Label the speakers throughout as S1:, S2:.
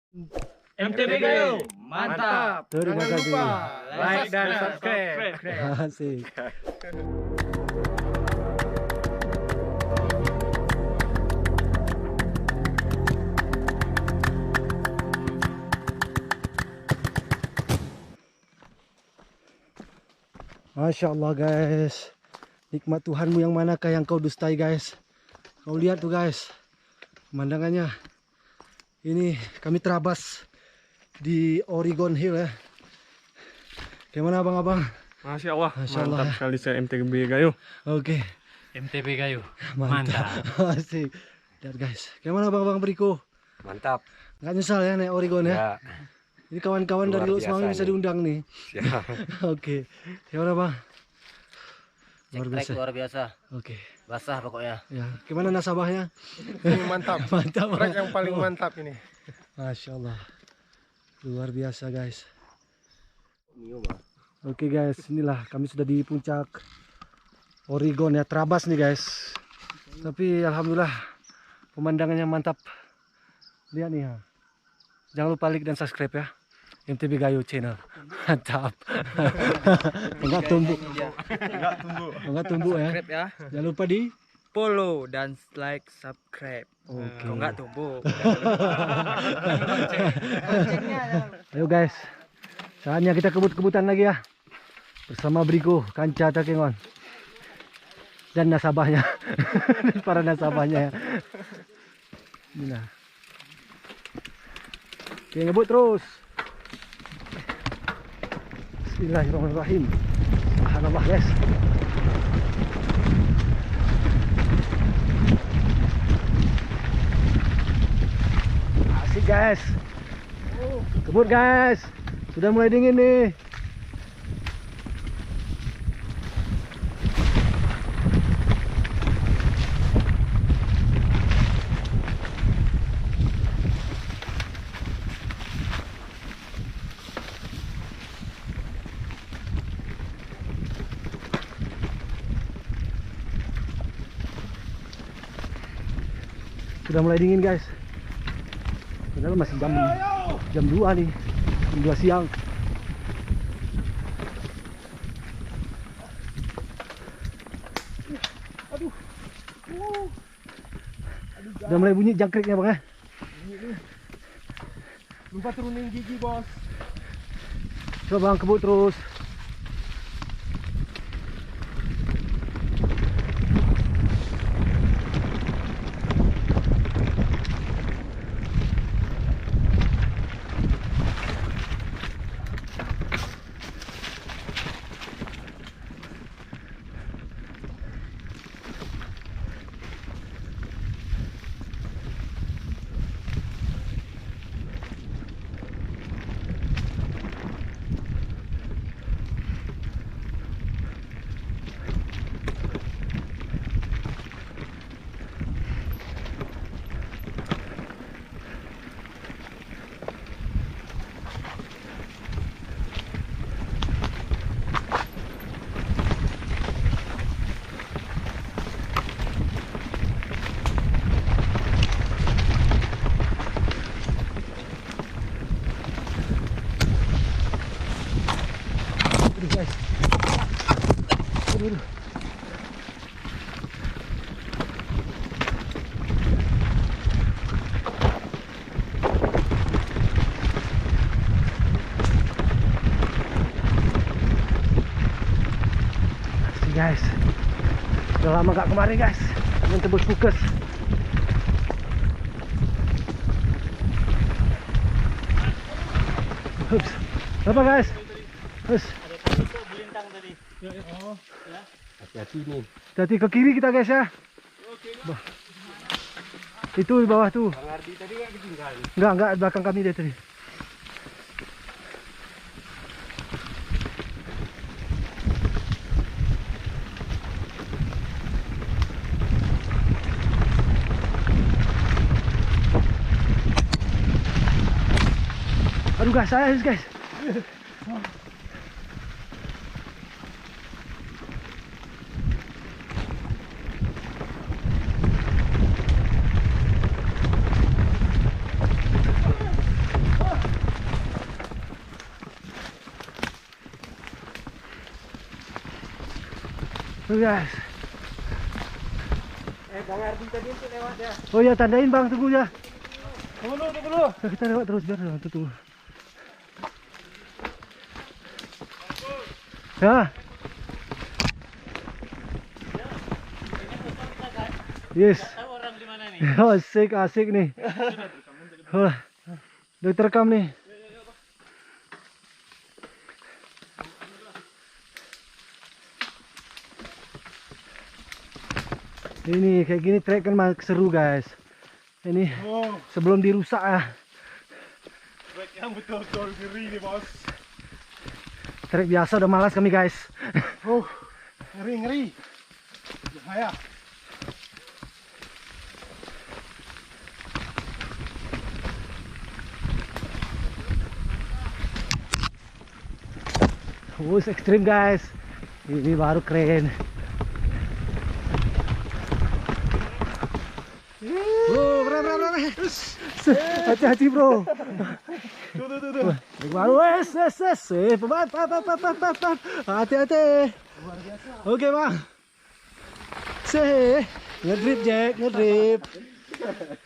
S1: MTB Gayo, mantap.
S2: Terima
S1: Jangan
S2: kasih.
S1: lupa like dan subscribe.
S2: Asik. Masya Allah guys, nikmat Tuhanmu yang manakah yang kau dustai guys. Kau lihat tuh guys, pemandangannya. Ini kami terabas di Oregon Hill ya. Gimana abang-abang?
S1: Masya Allah,
S2: Masya Allah.
S1: mantap sekali saya MTB Gayo.
S2: Oke,
S3: MTB Gayo.
S2: mantap. Asik. Lihat guys, gimana abang-abang Beriko?
S4: Mantap
S2: Nggak nyesal ya naik Oregon ya?
S4: ya.
S2: Ini kawan-kawan dari
S4: Luar
S2: Luas Mami
S4: biasa
S2: bisa
S4: nih.
S2: diundang nih.
S4: Ya.
S2: Oke, gimana bang? Luar
S3: Cek
S2: biasa.
S3: luar biasa.
S2: Oke,
S3: Basah pokoknya.
S2: ya. Gimana nasabahnya?
S1: Ini mantap.
S2: Mantap.
S1: Trek yang paling
S2: Oh,
S1: mantap ini.
S2: Masya Allah, luar biasa guys. Oke guys, inilah kami sudah di puncak Oregon ya, terabas nih guys. Tapi alhamdulillah pemandangannya mantap. Lihat nih ya. Jangan lupa like dan subscribe ya. MTB Gayo channel. Mantap. Enggak tumbuk. Enggak tumbuk ya.
S5: Subscribe ya,
S2: Jangan lupa di.
S5: follow dan like subscribe.
S2: Oke.
S5: Kalau nggak tumbuk.
S2: Ayo guys. Saatnya kita kebut-kebutan lagi ya. Bersama Briko, Kanca Takengon. Dan nasabahnya. Para nasabahnya ya. Inilah. Oke, ngebut terus. Bismillahirrahmanirrahim. Subhanallah guys. Asik guys. Kebut guys. Sudah mulai dingin nih. Sudah mulai dingin guys. Padahal masih jam 2 nih. Jam 2 siang. Udah mulai bunyi jangkriknya bang ya.
S1: Lupa turunin gigi bos.
S2: Coba bang kebut terus. Aduh guys. Aduh. Asik guys. Udah lama gak kemari guys. Pengen tebus fokus. Ups. Apa guys? Terus.
S4: Hati-hati nih.
S2: Hati ke kiri kita guys ya. Itu di bawah tuh.
S4: Bang Ardi tadi nggak ketinggalan.
S2: Enggak, belakang kami dia tadi. Aduh guys. Tuh guys.
S1: Bang Ardi tadi itu lewat ya.
S2: Oh ya, tandain bang, tunggu ya.
S1: Tunggu dulu.
S2: Kita lewat terus biar tunggu. Ya. Yes.
S3: Tahu orang di mana nih?
S2: Oh, asik nih. Oh, udah terekam nih. Ini kayak gini trek kan seru guys. Ini sebelum dirusak ya.
S1: Trek yang betul-betul ngeri nih bos.
S2: Trek biasa udah malas kami guys.
S1: Ngeri. Bahaya.
S2: Ekstrim guys. Ini baru keren. Oh, keren. Hati-hati bro.
S1: Tuh.
S2: Baru wes. Hati-hati. Oke bang. Ngedrip Jack, ngedrip.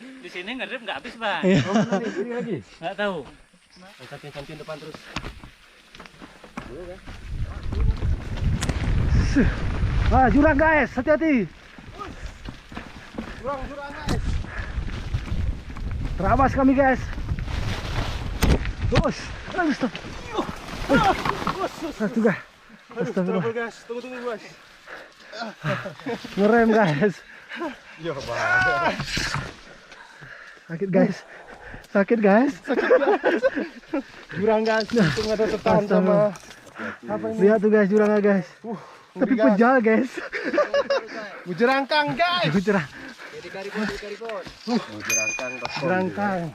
S3: Di sini ngedrip nggak habis bang.
S1: Ini lagi.
S3: Nggak tahu.
S4: Samping depan terus.
S2: Jurang guys, hati-hati.
S1: Jurang guys.
S2: Terabas kami guys. Bos. Astagfirullah. Astagfirullah.
S1: Guys, tunggu guys.
S2: Ngerem guys.
S1: Ya bang.
S2: Sakit guys.
S1: Jurang guys, untung ada tetan sama apa ini?
S2: Lihat tuh guys jurangnya guys. Tapi
S1: guys.
S2: pejal guys.
S1: Bujerangkang guys.
S2: Jurang.
S1: Jerangkang.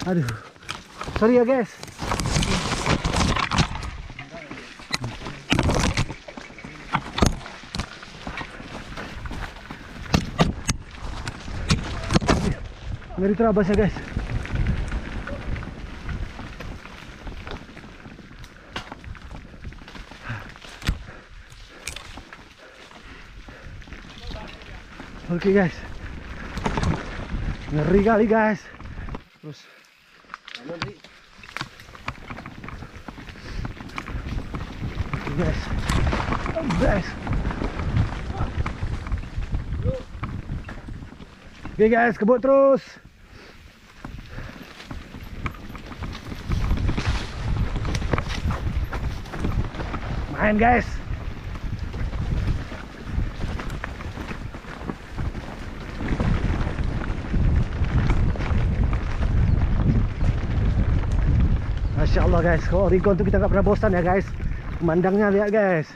S2: Aduh. Sorry ya guys. Ngeri terabas ya guys. Oke guys. Ngeri kali guys.
S1: Terus.
S2: Guys. Oke guys, kebut terus. Main guys. Masya Allah guys, kalau Oregon tuh kita nggak pernah bosan ya guys. Memandangnya lihat guys.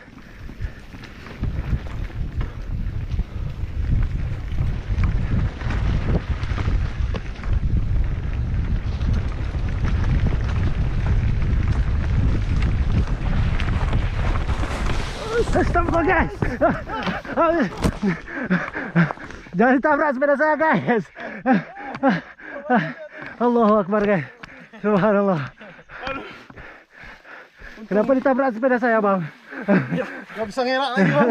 S2: Astagfirullah guys. Jangan ditabrak sepeda saya guys. Allahu Akbar guys. Subhanallah. Kenapa ditabrak sepeda saya bang?
S1: Gak bisa ngelak lagi bang.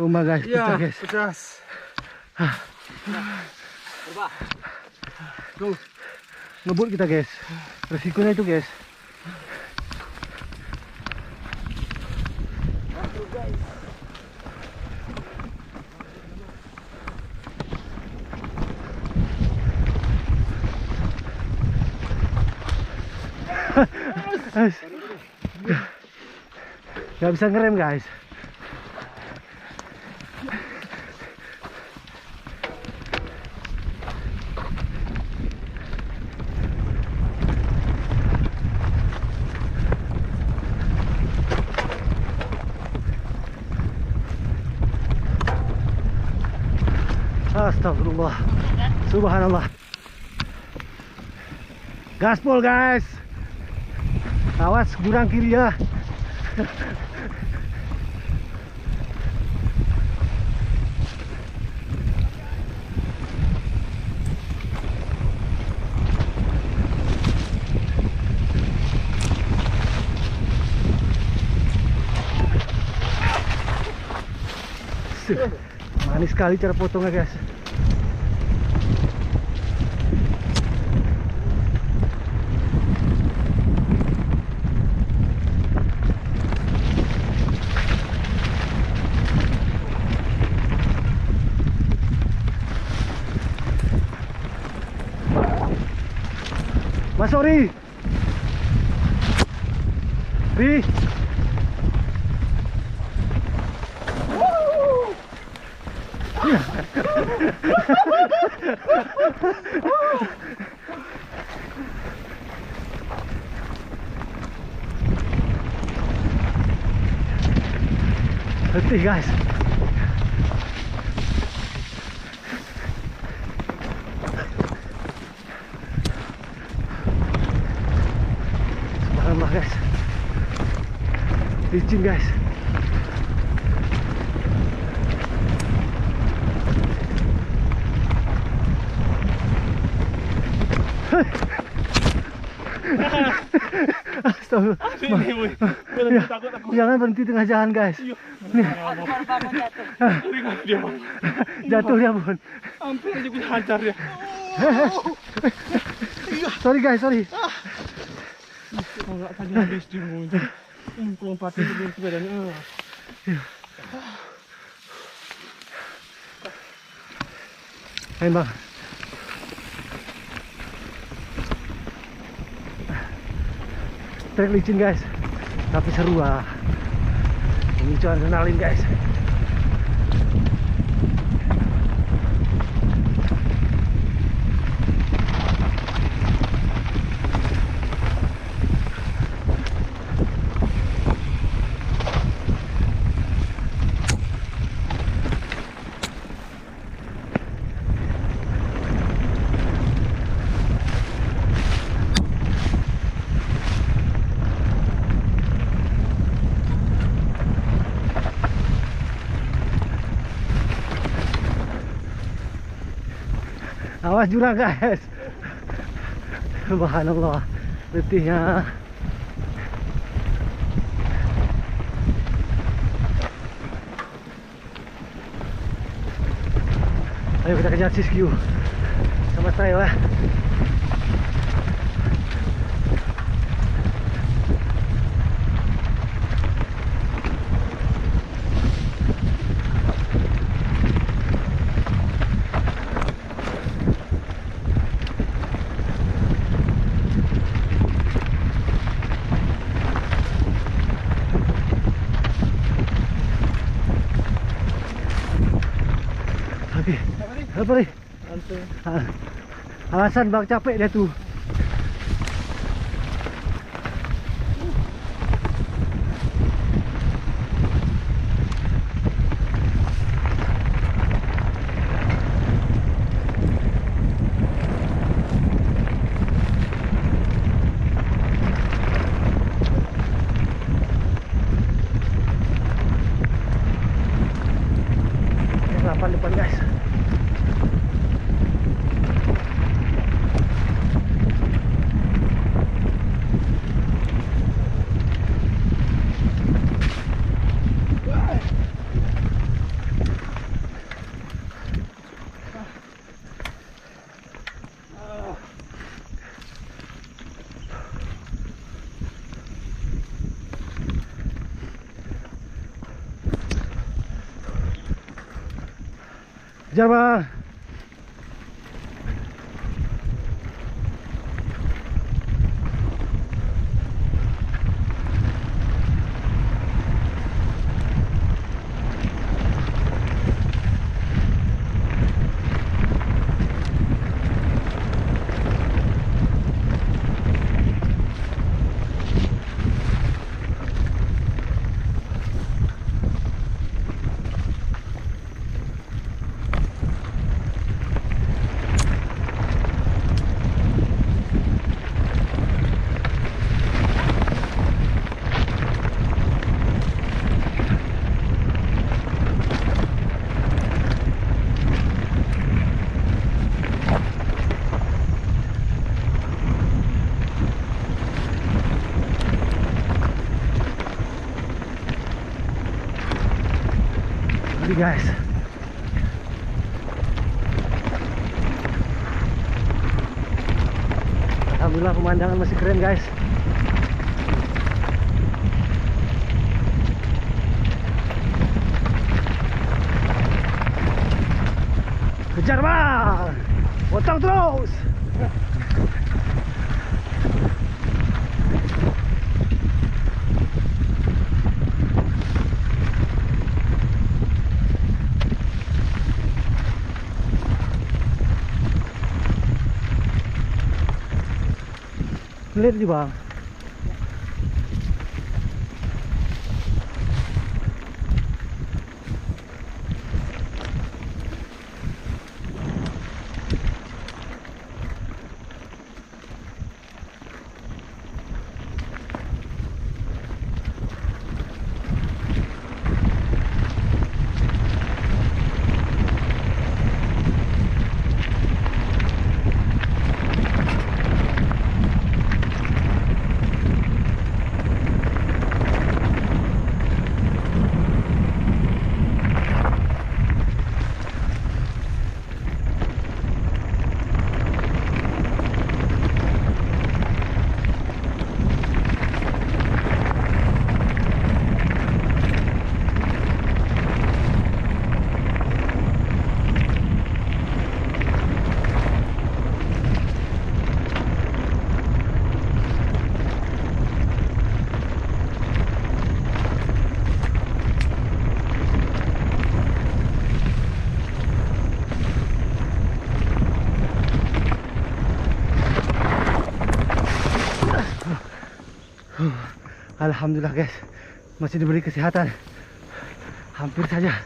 S2: Rumah guys, pecah guys.
S1: Pedas.
S2: Tuh, ngebut kita guys. Resikonya itu guys. Gak bisa ngerem guys. Astagfirullah. Subhanallah. Gaspol guys. Awas jurang kiri ya. Manis sekali cara potongnya guys. Mas Ori. Ri. Letih guys. Subhanallah guys. Licin guys. Astagfirullah. Ya, jangan berhenti tengah jalan guys. Jatuh dia pun.
S1: Hampir aja gue hajar ya.
S2: Sorry guys, sorry.
S1: Enggak tadi habis di muncul. Lompatin dulu sepedanya.
S2: Main bang. Trek licin guys, tapi seru ah. Memicu adrenalin guys. Awas jurang guys. Subhanallah, letihnya. Ayo kita kejar Siskiyou sama trail ya. Apa nih? Alasan bang capek dia tuh. Depan guys. Kejar bang. Guys, Alhamdulillah pemandangan masih keren guys. Kejar bang, potong terus. Lihat sih bang. Alhamdulillah guys, masih diberi kesehatan. Hampir saja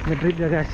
S2: ngedrip ya guys.